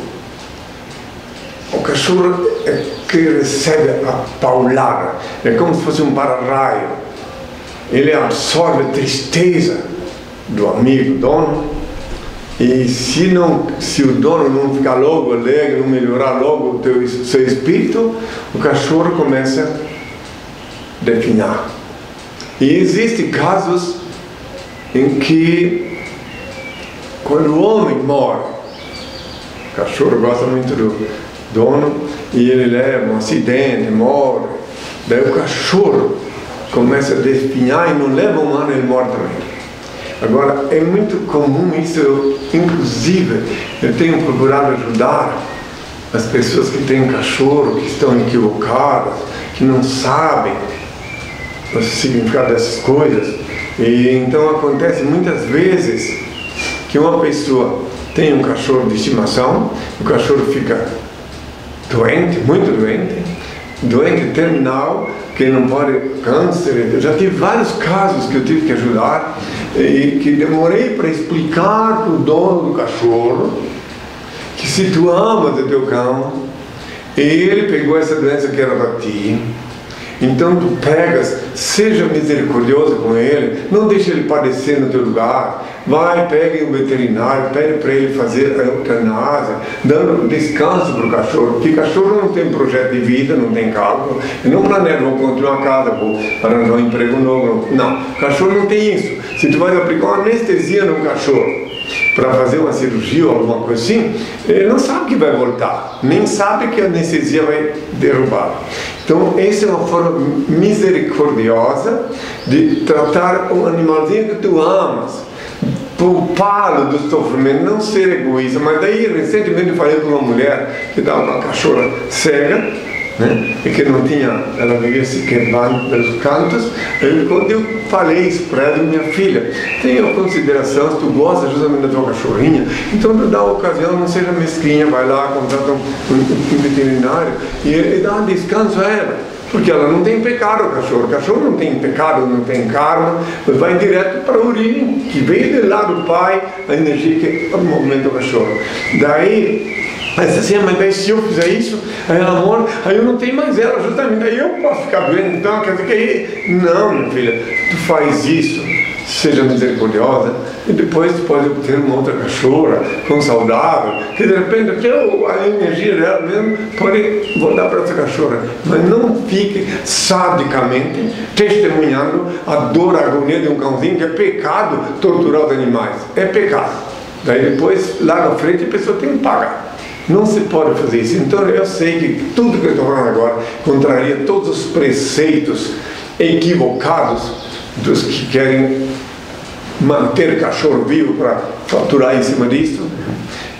O cachorro é que recebe a paulada, é como se fosse um para-raio. Ele absorve a tristeza do amigo, dono, e se o dono não ficar logo alegre, não melhorar logo o seu espírito, o cachorro começa a definhar. E existem casos em que, quando o homem morre, o cachorro gosta muito do dono, e ele leva um acidente, morre, daí o cachorro começa a definhar e não leva um ano, ele morre também. Agora, é muito comum isso, inclusive, eu tenho procurado ajudar as pessoas que têm cachorro, que estão equivocadas, que não sabem o significado dessas coisas. E então acontece muitas vezes que uma pessoa tem um cachorro de estimação, o cachorro fica doente, muito doente terminal, que não pode, câncer. Eu já tive vários casos que eu tive que ajudar e que demorei para explicar para o dono do cachorro que se tu amas o teu cão, ele pegou essa doença que era para ti, então tu pegas, seja misericordioso com ele, não deixe ele padecer no teu lugar, vai, pegue um veterinário, pede para ele fazer a eutanásia, dando descanso para o cachorro, porque cachorro não tem projeto de vida, não tem cálculo, não planeja, vou construir uma casa, vou arranjar um emprego novo, não, cachorro não tem isso. Se tu vai aplicar uma anestesia no cachorro para fazer uma cirurgia ou alguma coisa assim, ele não sabe que vai voltar, nem sabe que a anestesia vai derrubar. Então, essa é uma forma misericordiosa de tratar um animalzinho que tu amas, poupá-lo do sofrimento, não ser egoísta. Mas daí, recentemente, eu falei com uma mulher que estava com uma cachorra cega, né? E que não tinha, ela vivia se queimando pelos cantos. Quando eu falei isso para ela, minha filha, tenha consideração, se tu gosta justamente da tua cachorrinha, então tu dá a ocasião, não seja mesquinha, vai lá, contrata um veterinário e dá um descanso a ela. Porque ela não tem pecado, o cachorro não tem pecado, não tem karma, mas vai direto para a urina, que veio de lá do pai, a energia que movimenta o cachorro. Daí, mas assim, mas daí se eu fizer isso, aí ela morre, aí eu não tenho mais ela, justamente, aí eu posso ficar doente, então quer dizer que aí, não, minha filha, tu faz isso, seja misericordiosa, e depois tu pode obter uma outra cachorra, com saudável, que de repente até a energia dela mesmo pode voltar para essa cachorra, mas não fique sadicamente testemunhando a dor, a agonia de um cãozinho, que é pecado torturar os animais, é pecado. Daí depois, lá na frente, a pessoa tem que pagar. Não se pode fazer isso. Então eu sei que tudo que eu estou falando agora contraria todos os preceitos equivocados dos que querem manter cachorro vivo para faturar em cima disso.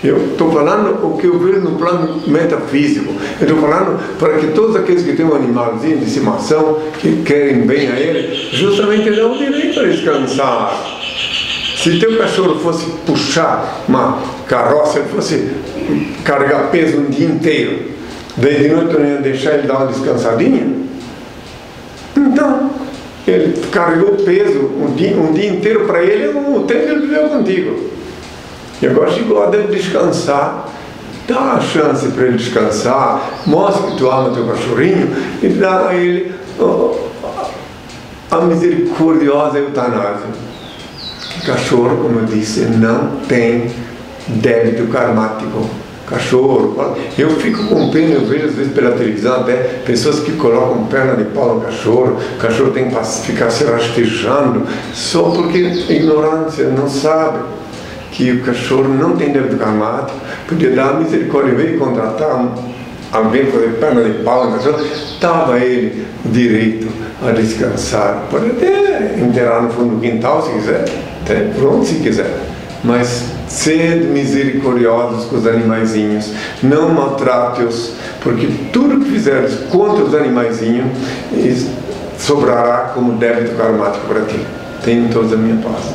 Eu estou falando o que eu vejo no plano metafísico. Eu estou falando para que todos aqueles que têm um animalzinho de estimação, que querem bem a ele, justamente dão o direito a descansar. Se teu cachorro fosse puxar uma carroça, ele fosse carregar peso um dia inteiro, daí de noite eu ia deixar ele dar uma descansadinha? Então, ele carregou peso um dia inteiro para ele, o tempo que ele viveu contigo. E agora chegou a hora de descansar, dá uma chance para ele descansar, mostra que tu ama teu cachorrinho e dá a ele a misericordiosa eutanásia. Cachorro, como eu disse, não tem débito karmático. Cachorro, eu fico com pena, eu vejo às vezes pela televisão até pessoas que colocam perna de pau no cachorro, o cachorro tem que ficar se rastejando, só porque ignorância, não sabe que o cachorro não tem débito karmático, podia dar misericórdia, em vez de contratar alguém para fazer perna de pau no cachorro, dava ele o direito a descansar, pode até enterrar no fundo do quintal se quiser, até pronto se quiser, mas sede misericordiosos com os animaizinhos, não maltrate-os, porque tudo que fizeres contra os animaizinhos sobrará como débito karmático para ti. Tenham todos a minha paz.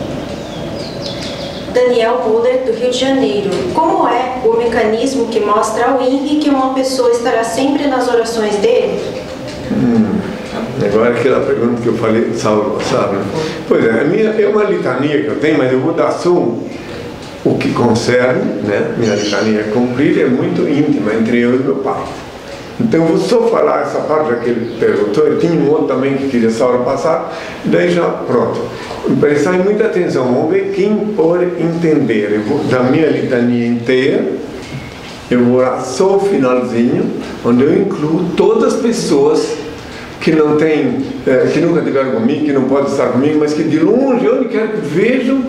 Daniel Buller, do Rio de Janeiro. Como é o mecanismo que mostra ao INRI que uma pessoa estará sempre nas orações dele? Agora aquela pergunta que eu falei do sábado passado, né? Pois é, é uma litania que eu tenho, mas eu vou dar só o que concerne, né? Minha litania cumprida é muito íntima entre eu e meu pai. Então eu vou só falar essa parte que ele perguntou. Eu tinha um outro também que queria sábado passado, daí já pronto. Prestai muita atenção, vamos ver quem pode entender. Eu vou dar minha litania inteira, eu vou orar só o finalzinho, onde eu incluo todas as pessoas que não tem, que nunca estiveram comigo, que não podem estar comigo, mas que de longe, onde quer que vejam,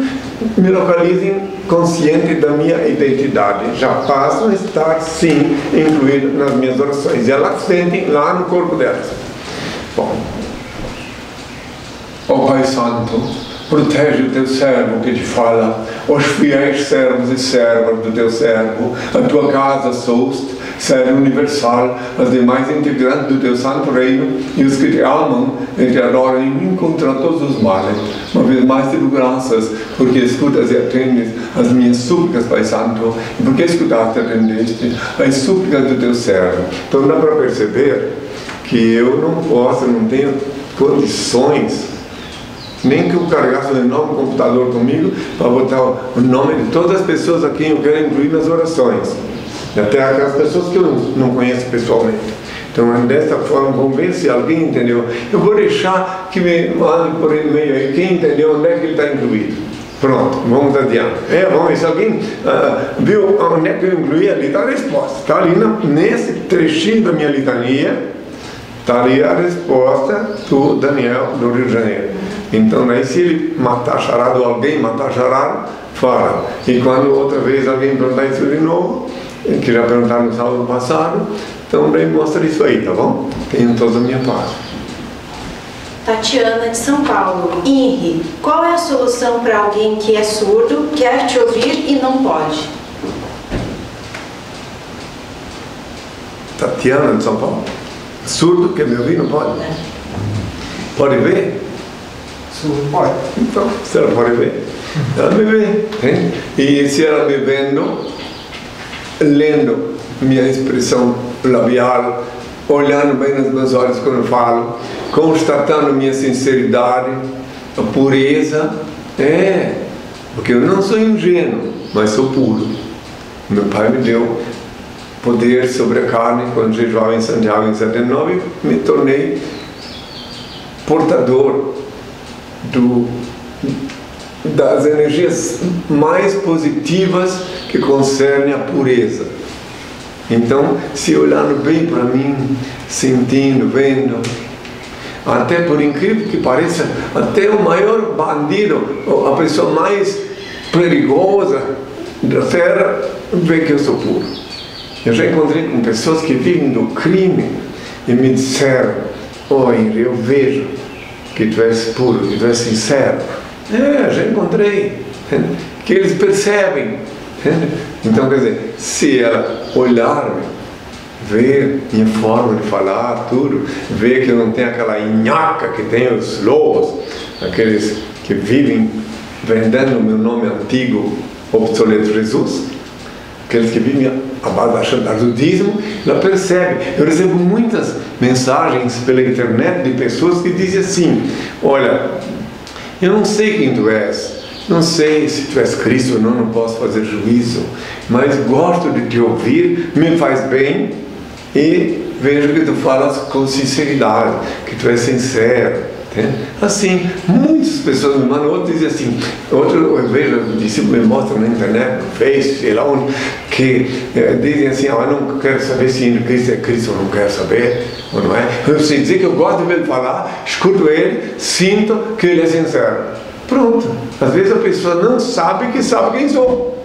me localizem consciente da minha identidade. Já passam a estar, sim, incluídos nas minhas orações. E elas sentem lá no corpo delas. Bom. Ó Pai Santo, protege o teu servo que te fala, os fiéis servos e servas do teu servo, a tua casa soste, servo universal, as demais integrantes do teu santo reino e os que te amam e te adoram em mim contra todos os males. Uma vez mais te dou graças, porque escutas e atendes as minhas súplicas, Pai Santo, e porque escutaste e atendeste as súplicas do teu servo. Então dá para perceber que eu não posso, não tenho condições, nem que eu carregasse um enorme computador comigo para botar o nome de todas as pessoas a quem eu quero incluir nas orações, até aquelas pessoas que eu não conheço pessoalmente. Então, desta forma, vamos ver se alguém entendeu. Eu vou deixar que me mande por e-mail aí quem entendeu onde é que ele está incluído. Pronto, vamos adiante. Vamos ver se alguém viu onde é que eu incluí ali. Está a resposta. Está ali nesse trechinho da minha litania. Está ali a resposta do Daniel, do Rio de Janeiro. Então, aí, se ele matar charado, ou alguém matar charado, fala. E quando outra vez alguém perguntar isso de novo, que já perguntaram no sábado passado, então daí mostra isso aí, tá bom? Tenham todos a minha paz. Tatiana, de São Paulo. INRI, qual é a solução para alguém que é surdo, quer te ouvir e não pode? Tatiana, de São Paulo? Surdo quer me ouvir? Não pode? Pode ver? Surdo pode. Então, se ela pode ver, ela me vê. Hein? E se ela me vendo, lendo minha expressão labial, olhando bem nos meus olhos quando eu falo, constatando minha sinceridade, a pureza, porque eu não sou ingênuo, mas sou puro. Meu pai me deu poder sobre a carne quando jejuava em Santiago em 79, me tornei portador das energias mais positivas que concernem a pureza. Então, se olhando bem para mim, sentindo, vendo, até por incrível que pareça, até o maior bandido, a pessoa mais perigosa da terra, vê que eu sou puro. Eu já encontrei com pessoas que vivem do crime e me disseram: Henry, eu vejo que tu és puro, que tu és sincero. Já encontrei. Que eles percebem. Então, quer dizer, se ela olhar-me, ver minha forma de falar, tudo, ver que eu não tenho aquela nhaca que tem os lobos, aqueles que vivem vendendo o meu nome antigo, obsoleto Jesus, aqueles que vivem à base do ajudismo, ela percebe. Eu recebo muitas mensagens pela internet de pessoas que dizem assim: olha, eu não sei quem tu és, não sei se tu és Cristo ou não posso fazer juízo, mas gosto de te ouvir, me faz bem e vejo que tu falas com sinceridade, que tu és sincero. Assim, muitas pessoas me mandam, outros dizem assim, eu vejo, discípulos me mostram na internet, no Face, sei lá onde, que dizem assim: eu não quero saber se Cristo é Cristo, eu não quero saber, ou não é. Eu sei dizer que eu gosto de ver ele falar, escuto ele, sinto que ele é sincero. Pronto. Às vezes a pessoa não sabe quem sou.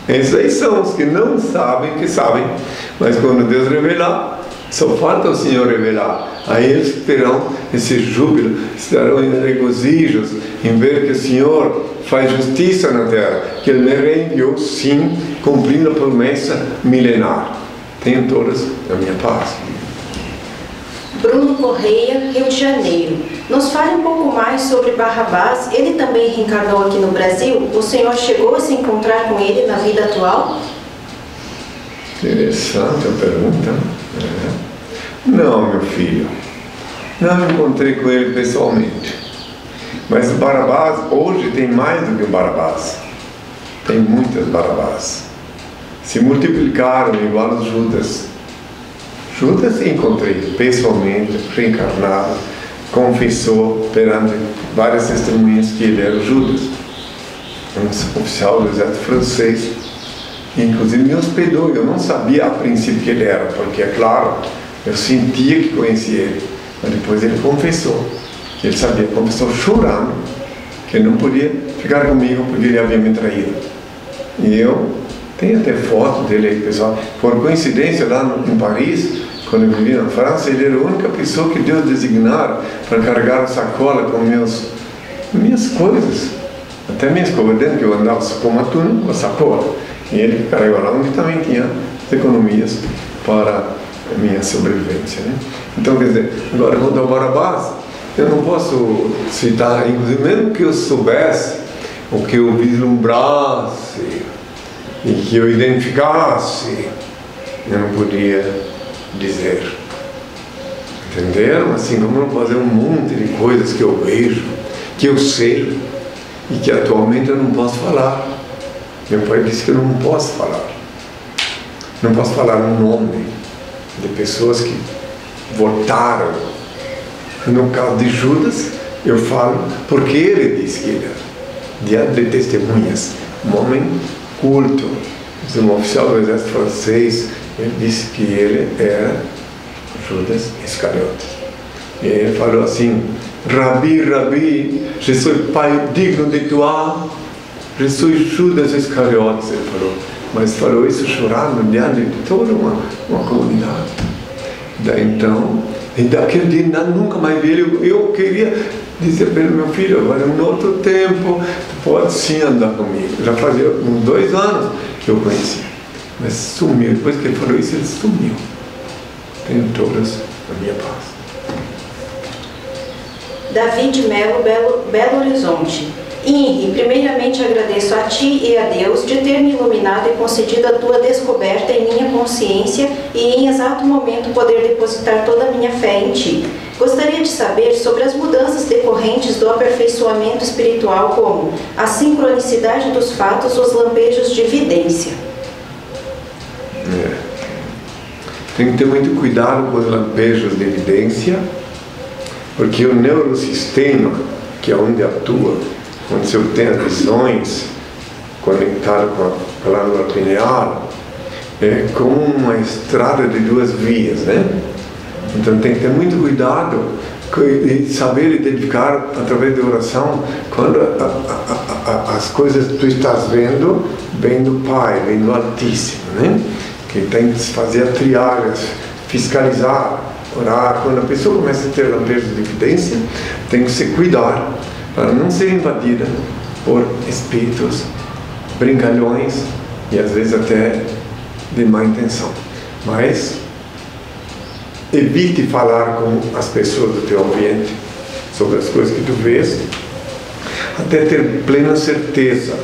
Esses aí são os que não sabem que sabem. Mas quando Deus revelar, só falta o Senhor revelar. Aí eles terão esse júbilo, estarão em regozijos em ver que o Senhor faz justiça na terra, que Ele me reenviou, sim, cumprindo a promessa milenar. Tenham todas a minha paz. Bruno Correia, Rio de Janeiro. Nos fale um pouco mais sobre Barrabás. Ele também reencarnou aqui no Brasil? O Senhor chegou a se encontrar com ele na vida atual? Interessante a pergunta. Não, meu filho. Não encontrei com ele pessoalmente. Mas o Barrabás, hoje tem mais do que um Barrabás. Tem muitas Barrabás. Se multiplicaram igual os Judas. Judas encontrei pessoalmente, reencarnado, confessou perante várias testemunhas que ele era Judas, um oficial do exército francês. Inclusive me hospedou. Eu não sabia a princípio que ele era, porque é claro, eu sentia que conhecia ele, mas depois ele confessou. Ele sabia, confessou chorando que ele não podia ficar comigo porque ele havia me traído. E eu tenho até foto dele aí, pessoal. Por coincidência, lá em Paris, quando eu vivia na França, ele era a única pessoa que Deus designar para carregar a sacola com minhas coisas. Até minha escova dentro, que eu andava como atum com a sacola. E ele carregou lá onde também tinha economias para a minha sobrevivência. Né? Então, quer dizer, agora quanto ao Barrabás, eu não posso citar, inclusive, mesmo que eu soubesse, o que eu vislumbrasse e que eu identificasse, eu não podia dizer. Entenderam? Assim como eu não fazer um monte de coisas que eu vejo, que eu sei e que atualmente eu não posso falar. Meu pai disse que eu não posso falar. Não posso falar o nome de pessoas que votaram. No caso de Judas, eu falo porque ele disse que ele era, diante de testemunhas, um homem culto, um oficial do exército francês. Ele disse que ele era Judas Iscariotes. E ele falou assim: Rabi, Rabi, je suis pas digno de toi, je suis Judas Iscariotes. Ele falou, mas falou isso chorando diante de toda uma comunidade. Daí então, e daquele dia nunca mais vi ele. Eu queria dizer para ele: meu filho, agora em outro tempo, tu pode sim andar comigo. Já fazia uns 2 anos que eu conhecia. Mas sumiu. Depois que ele falou isso, ele sumiu. Tenham todas a minha paz. Davi de Melo, Belo Horizonte. Henri, primeiramente agradeço a Ti e a Deus de ter me iluminado e concedido a Tua descoberta em minha consciência e em exato momento poder depositar toda a minha fé em Ti. Gostaria de saber sobre as mudanças decorrentes do aperfeiçoamento espiritual, como a sincronicidade dos fatos, os lampejos de evidência. Tem que ter muito cuidado com os lampejos de evidência, porque o neurosistema, que é onde atua, onde você tem as visões conectado com a glândula pineal, é como uma estrada de duas vias, né? Então tem que ter muito cuidado e saber identificar através da oração quando as coisas que tu estás vendo vem do Pai, vem do Altíssimo, né? Que tem que fazer a triagem, fiscalizar, orar. Quando a pessoa começa a ter lampejos de evidência, tem que se cuidar para não ser invadida por espíritos brincalhões e às vezes até de má intenção. Mas evite falar com as pessoas do teu ambiente sobre as coisas que tu vês, até ter plena certeza,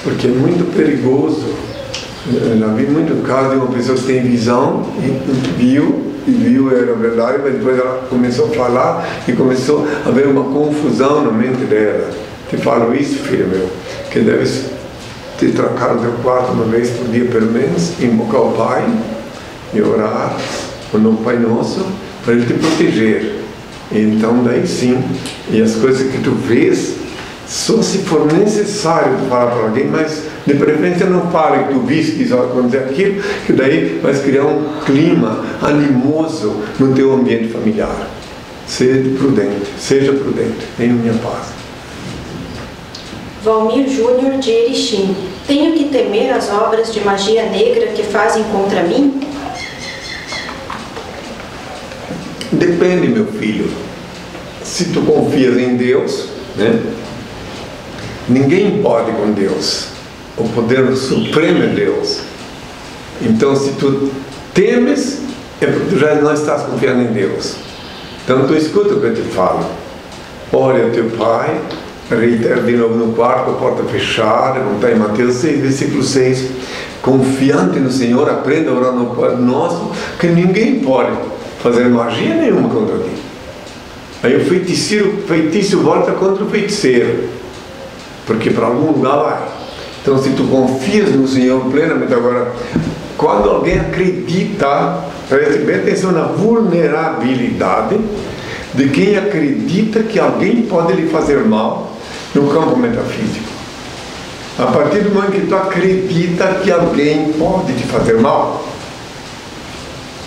porque é muito perigoso. Eu já vi muito caso de uma pessoa que tem visão e viu era verdade, mas depois ela começou a falar e começou a haver uma confusão na mente dela. Te falo isso, filho meu, que deves te trancar no teu quarto uma vez por dia pelo menos, invocar o Pai e orar o nome Pai Nosso para Ele te proteger. Então daí sim, e as coisas que tu vês, só se for necessário falar para alguém, mas de preferência não fale que tu viste que vai acontecer aquilo, que daí vai criar um clima animoso no teu ambiente familiar. Seja prudente, tenha minha paz. Valmir Júnior de Erechim. Tenho que temer as obras de magia negra que fazem contra mim? Depende, meu filho. Se tu confias em Deus, né? Ninguém pode com Deus. O poder supremo é Deus. Então, se tu temes, é porque tu já não estás confiando em Deus. Então, tu escuta o que eu te falo. Ore ao teu Pai, reitera de novo no quarto, com a porta fechada, como está em Mateus 6, versículo 6. Confiante no Senhor, aprenda a orar no Pai Nosso, que ninguém pode fazer magia nenhuma contra ti. Aí o feitiço volta contra o feiticeiro, porque para algum lugar vai. Então, se tu confias no Senhor plenamente, agora, quando alguém acredita, preste bem atenção na vulnerabilidade de quem acredita que alguém pode lhe fazer mal no campo metafísico. A partir do momento que tu acredita que alguém pode te fazer mal,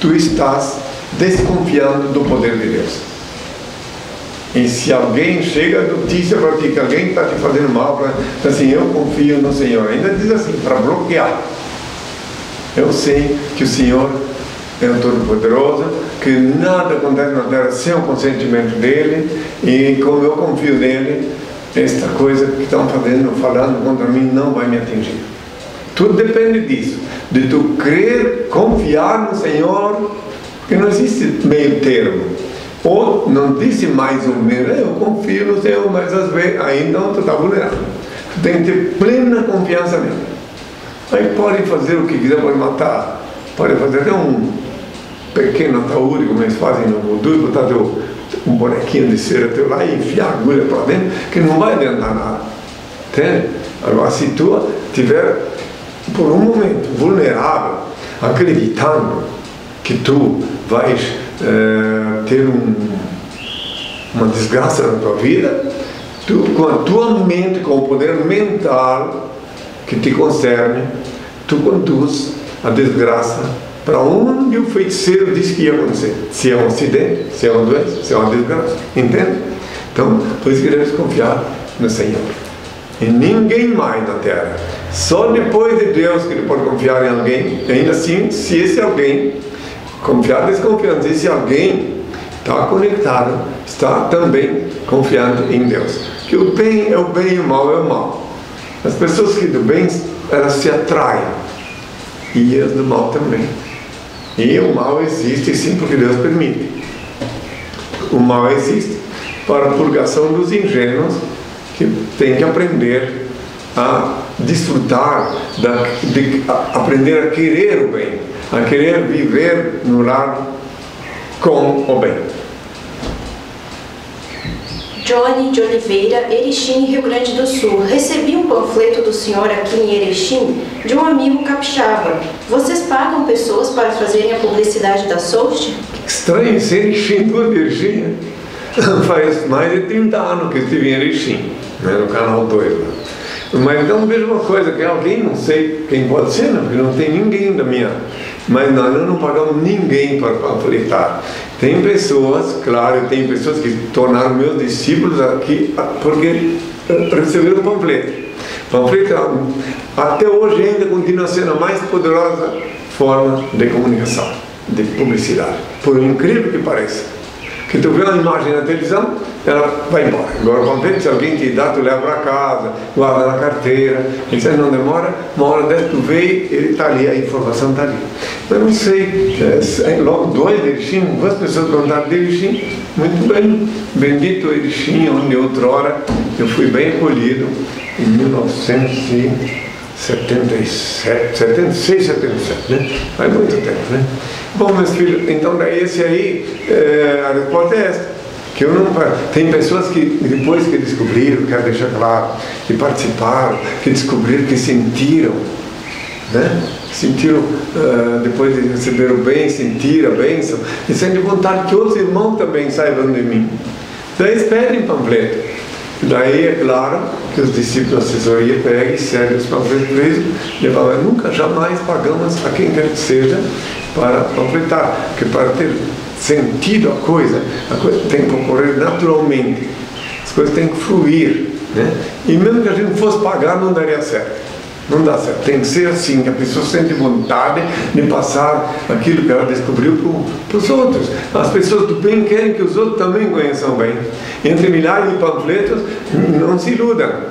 tu estás desconfiando do poder de Deus. E se alguém chega a notícia para ti que alguém está te fazendo mal, assim, eu confio no Senhor, ainda diz assim, para bloquear. Eu sei que o Senhor é o Todo-Poderoso, que nada acontece na terra sem o consentimento dele, e como eu confio nele, esta coisa que estão falando contra mim não vai me atingir. Tudo depende disso, de tu crer, confiar no Senhor, porque não existe meio termo. Ou não disse mais ou menos, eu confio no Senhor, mas às vezes ainda não, tu está vulnerável. Tu tem que ter plena confiança nele. Aí pode fazer o que quiser, pode matar, pode fazer até um pequeno ataúde, como eles fazem no voodoo, e botar um bonequinho de cera teu lá e enfiar a agulha para dentro, que não vai adiantar nada. Entende? Agora, se tu estiver por um momento vulnerável, acreditando que tu vais ter uma desgraça na tua vida, tu, com a tua mente, com o poder mental que te concerne, tu conduz a desgraça para onde o feiticeiro disse que ia acontecer. Se é um acidente, se é uma doença, se é uma desgraça. Entende? Então, por isso que devemos confiar no Senhor. E ninguém mais na terra. Só depois de Deus que ele pode confiar em alguém. E ainda assim, se esse alguém confiar desconfiando, esse alguém está conectado, está também confiando em Deus. Que o bem é o bem e o mal é o mal. As pessoas que do bem, elas se atraem. E as do mal também. E o mal existe sim porque Deus permite. O mal existe para a purgação dos ingênuos que têm que aprender a desfrutar, aprender a querer o bem, a querer viver no lar com o bem. Johnny de Oliveira, Erechim, Rio Grande do Sul. Recebi um panfleto do senhor aqui em Erechim de um amigo capixaba. Vocês pagam pessoas para fazerem a publicidade da Soulst? Estranho, esse Erechim, tudo Erechim. Faz mais de 30 anos que eu estive em Erechim, né, no canal 2. Mas então veja uma coisa, que alguém, não sei quem pode ser, não, porque não tem ninguém da minha... Mas nós não pagamos ninguém para panfletar. Tem pessoas, claro, tem pessoas que tornaram meus discípulos aqui porque receberam o panfleto. Panfleto até hoje ainda continua sendo a mais poderosa forma de comunicação, de publicidade, por incrível que pareça. Que tu vê uma imagem na televisão, ela vai embora. Agora, o panfleto, se alguém te dá, tu leva para casa, guarda na carteira, isso aí não demora, uma hora dessa tu vê, ele está ali, a informação está ali. Eu não sei, logo 2 de Erechim, 2 pessoas perguntaram de Erechim, muito bem, bendito Erechim, onde outrora eu fui bem acolhido, em 1976, 77, né? Faz muito tempo, né? Bom, meus filhos, então daí esse aí, a resposta é essa. Que eu não, tem pessoas que depois que descobriram, quero deixar claro, que participaram, que descobriram, que sentiram, né? Sentiram, depois de receber o bem, sentiram a bênção, e sentem vontade que outros irmãos também saibam de mim. Daí eles pedem panfleto. Daí é claro que os discípulos da assessoria pegam e seguem os panfletos presos, levam, nunca, jamais pagamos a quem quer que seja para panfletar, porque para ter sentido a coisa tem que ocorrer naturalmente, as coisas têm que fluir, né? E mesmo que a gente não fosse pagar, não daria certo, não dá certo, tem que ser assim, que a pessoa sente vontade de passar aquilo que ela descobriu para os outros. As pessoas do bem querem que os outros também conheçam bem. Entre milhares de panfletos, não se iludam,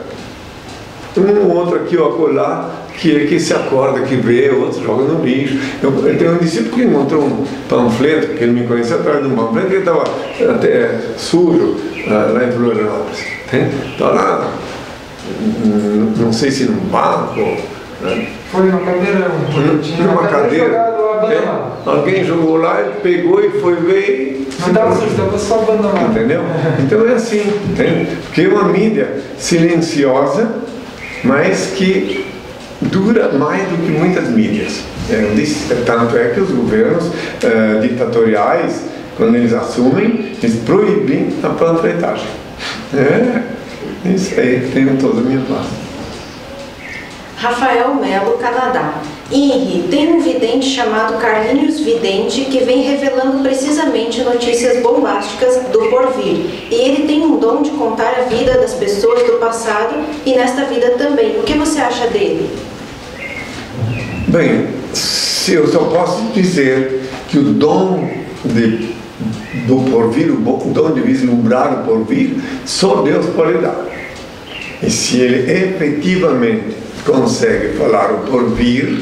um ou outro aqui ou acolá, que se acorda, que vê, outros jogam no lixo. Eu tenho um discípulo que encontrou um panfleto, que ele me conheceu através de um panfleto, que estava até sujo, lá em Florianópolis. Está lá, não sei se num banco, né? Foi numa cadeira, numa cadeira. Alguém jogou lá, ele pegou e foi ver. Não estava sujo, estava só abandonado. Entendeu? Então é assim, entende? Porque é uma mídia silenciosa, mas que dura mais do que muitas mídias. Tanto é que os governos ditatoriais, quando eles assumem, eles proíbem a panfletagem. Isso aí, tenho toda a minha paz. Rafael Melo, Canadá. Henry, tem um vidente chamado Carlinhos Vidente que vem revelando precisamente notícias bombásticas do porvir. E ele tem um dom de contar a vida das pessoas do passado e nesta vida também. O que você acha dele? Bem, eu só posso dizer que o dom do porvir, o dom de vislumbrar o porvir, só Deus pode dar. E se ele efetivamente consegue falar o porvir,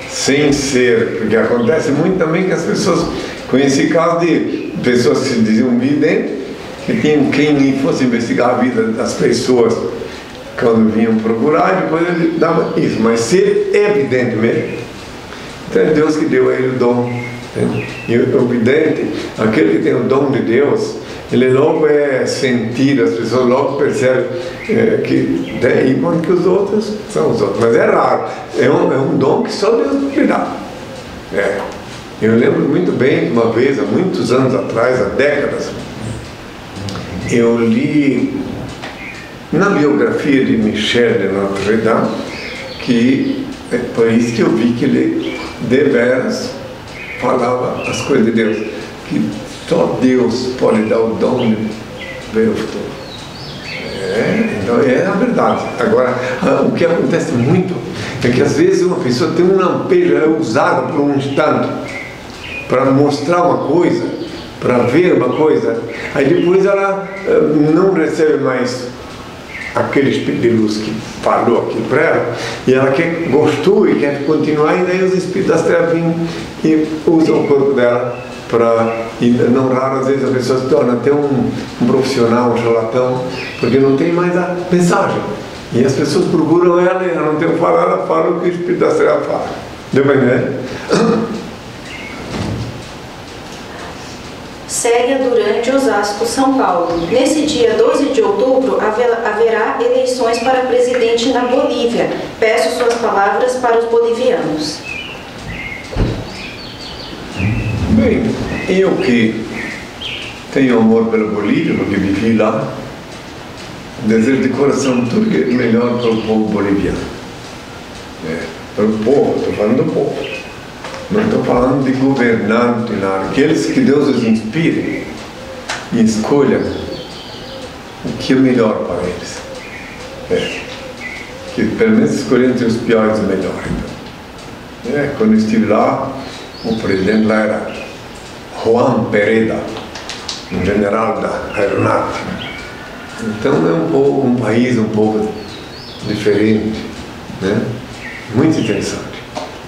sem ser, porque acontece muito também que as pessoas, conheci casos de pessoas que se diziam videntes, que tinham quem fosse investigar a vida das pessoas quando vinham procurar, e depois ele dava isso, mas ser evidente mesmo. Então é Deus que deu a ele o dom. E o vidente, aquele que tem o dom de Deus, ele logo é sentido, as pessoas logo percebem que enquanto que os outros são os outros. Mas é raro, é um dom que só Deus pode dar. Eu lembro muito bem, uma vez, há muitos anos atrás, há décadas, eu li na biografia de Michel de Notre Dame, que foi isso que eu vi que ele deveras falava as coisas de Deus, que só Deus pode dar o dom de ver o futuro. Então é a verdade. Agora, o que acontece muito é que às vezes uma pessoa tem um lampejo, é usada por um instante para mostrar uma coisa, para ver uma coisa, aí depois ela não recebe mais aquele espírito de luz que falou aquilo para ela, e ela gostou e quer continuar, e daí os espíritos das trevas vêm e usam o corpo dela para, e não raro às vezes a pessoa se torna até um profissional, um charlatão, porque não tem mais a mensagem, e as pessoas procuram ela e ela não tem o que falar, ela fala o que o espírito das trevas fala. Deu para entender? Célia Durante, Osasco, São Paulo. Nesse dia 12 de outubro haverá eleições para presidente na Bolívia. Peço suas palavras para os bolivianos. Bem, eu que tenho amor pela Bolívia, porque vivi lá, desejo de coração tudo que é melhor para o povo boliviano. Para o povo, estou falando do povo. Não estou falando de governante, nada. Aqueles que Deus os inspire e escolha o que é melhor para eles. Que pelo menos escolher entre os piores e os melhores. Quando eu estive lá, o presidente lá era Juan Pereda, um general da aeronáutica. Então é um país, um povo diferente, né? Muito interessante.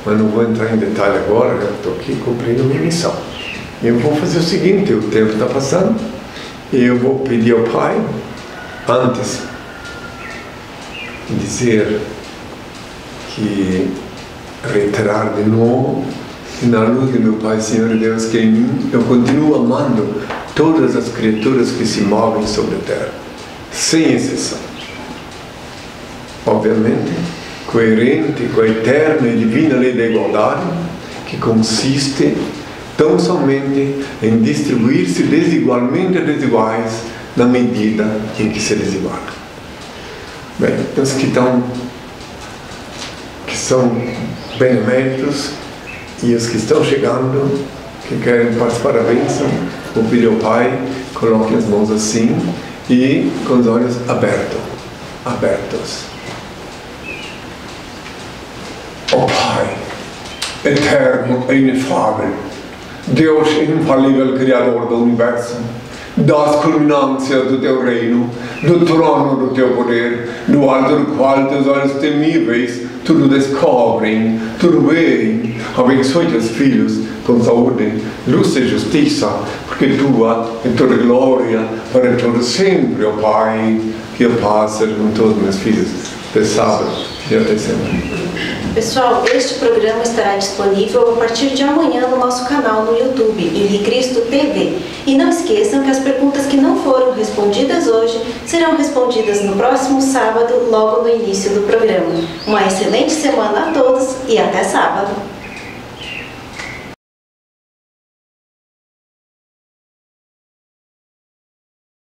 Mas não vou entrar em detalhe agora, eu estou aqui cumprindo a minha missão. Eu vou fazer o seguinte, o tempo está passando, e eu vou pedir ao Pai, antes de dizer que reiterar de novo, que na luz de meu Pai, Senhor e Deus, que em mim eu continuo amando todas as criaturas que se movem sobre a terra, sem exceção. Obviamente, coerente com a eterna e divina lei da igualdade, que consiste tão somente em distribuir-se desigualmente a desiguais na medida em que se desigualam. Bem, os que são beneméritos e os que estão chegando, que querem participar da bênção, vou pedir ao Pai, coloquem as mãos assim e com os olhos abertos. Ó Pai, eterno e inefável, Deus infalível Criador do Universo, das culminâncias do Teu reino, do trono do Teu poder, do alto do qual Teus olhos temíveis tudo descobrem, tudo veem, abençoe Teus filhos com saúde, luz e justiça, porque Tua é toda glória para todo sempre, ó Pai, que a paz seja com todos meus filhos, de sábado e até sempre. Pessoal, este programa estará disponível a partir de amanhã no nosso canal no YouTube, Henri Cristo TV. E não esqueçam que as perguntas que não foram respondidas hoje serão respondidas no próximo sábado, logo no início do programa. Uma excelente semana a todos e até sábado!